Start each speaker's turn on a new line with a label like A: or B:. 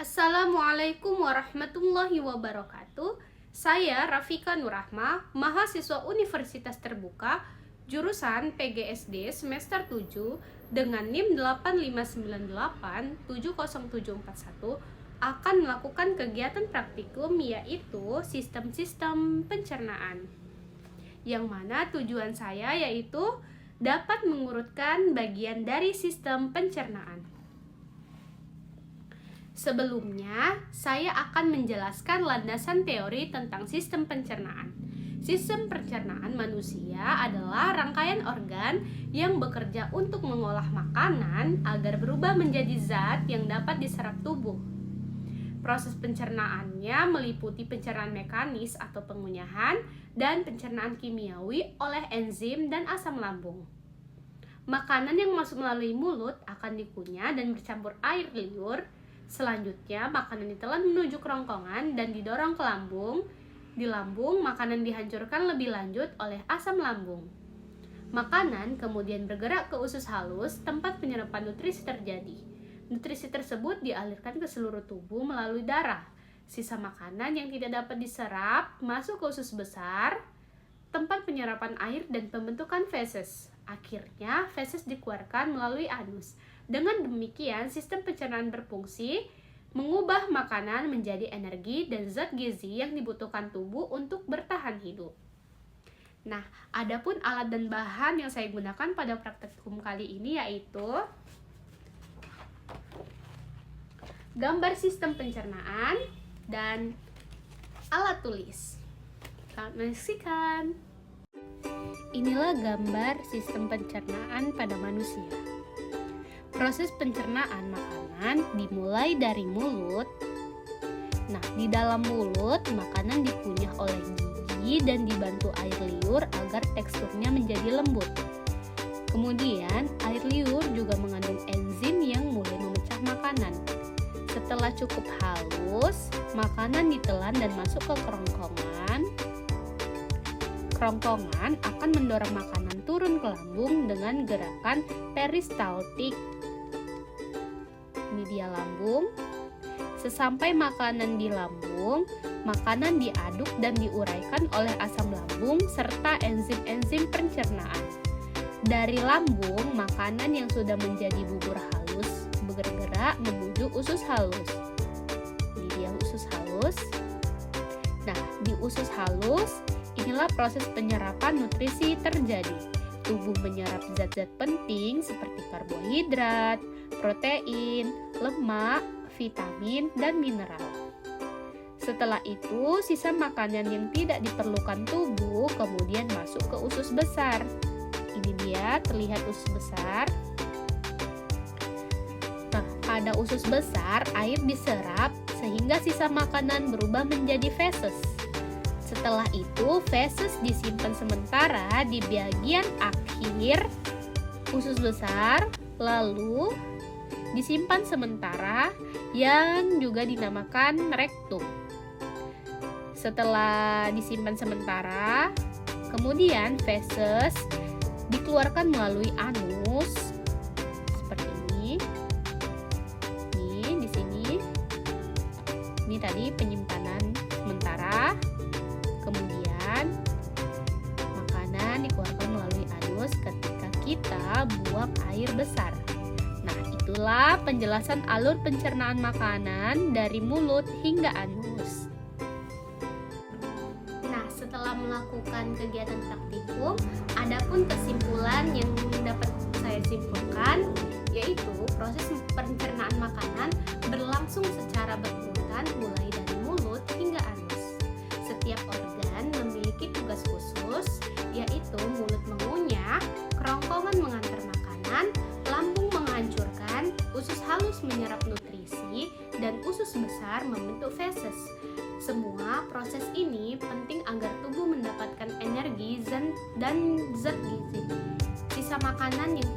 A: Assalamualaikum warahmatullahi wabarakatuh. Saya Rafika Nurrahma, mahasiswa Universitas Terbuka, jurusan PGSD semester 7 dengan NIM 85987071 akan melakukan kegiatan praktikum yaitu sistem-sistem pencernaan. Yang mana tujuan saya yaitu dapat mengurutkan bagian dari sistem pencernaan. Sebelumnya, saya akan menjelaskan landasan teori tentang sistem pencernaan. Sistem pencernaan manusia adalah rangkaian organ yang bekerja untuk mengolah makanan agar berubah menjadi zat yang dapat diserap tubuh. Proses pencernaannya meliputi pencernaan mekanis atau pengunyahan dan pencernaan kimiawi oleh enzim dan asam lambung. Makanan yang masuk melalui mulut akan dikunyah dan bercampur air liur. Selanjutnya, makanan ditelan menuju kerongkongan dan didorong ke lambung. Di lambung, makanan dihancurkan lebih lanjut oleh asam lambung. Makanan kemudian bergerak ke usus halus, tempat penyerapan nutrisi terjadi. Nutrisi tersebut dialirkan ke seluruh tubuh melalui darah. Sisa makanan yang tidak dapat diserap masuk ke usus besar, tempat penyerapan air dan pembentukan feses. Akhirnya, feses dikeluarkan melalui anus. Dengan demikian, sistem pencernaan berfungsi mengubah makanan menjadi energi dan zat gizi yang dibutuhkan tubuh untuk bertahan hidup. Nah, adapun alat dan bahan yang saya gunakan pada praktikum kali ini yaitu gambar sistem pencernaan dan alat tulis. Selamat menyaksikan. Inilah gambar sistem pencernaan pada manusia. Proses pencernaan makanan dimulai dari mulut. Nah, di dalam mulut makanan dikunyah oleh gigi dan dibantu air liur agar teksturnya menjadi lembut. Kemudian, air liur juga mengandung enzim yang mulai memecah makanan. Setelah cukup halus, makanan ditelan dan masuk ke kerongkongan. Kerongkongan akan mendorong makanan turun ke lambung dengan gerakan peristaltik. Media lambung. Sesampai makanan di lambung, makanan diaduk dan diuraikan oleh asam lambung serta enzim-enzim pencernaan. Dari lambung, makanan yang sudah menjadi bubur halus bergerak menuju usus halus. Ini dia usus halus. Nah, di usus halus, inilah proses penyerapan nutrisi terjadi. Tubuh menyerap zat-zat penting seperti karbohidrat, protein, lemak, vitamin, dan mineral. Setelah itu, sisa makanan yang tidak diperlukan tubuh kemudian masuk ke usus besar. Ini dia, terlihat usus besar. Nah, pada usus besar, air diserap sehingga sisa makanan berubah menjadi feses. Setelah itu, feses disimpan sementara di bagian akhir usus besar, lalu disimpan sementara yang juga dinamakan rektum. Setelah disimpan sementara, kemudian feses dikeluarkan melalui anus seperti ini. Nih, di sini. Ini tadi penyimpanan sementara. Kemudian makanan dikeluarkan melalui anus ketika kita buang air besar. Nah, itulah penjelasan alur pencernaan makanan dari mulut hingga anus. Nah, setelah melakukan kegiatan praktikum, adapun kesimpulan yang dapat saya simpulkan yaitu proses pencernaan makanan berlangsung secara berurutan mulai dari mulut hingga anus. Setiap organ memiliki tugas khusus, yaitu mulut mengunyah, kerongkongan mengantar makanan, lambung menghancurkan, usus halus menyerap nutrisi, dan usus besar membentuk feses. Semua proses ini penting agar tubuh mendapatkan energi dan zat gizi. Sisa makanan yang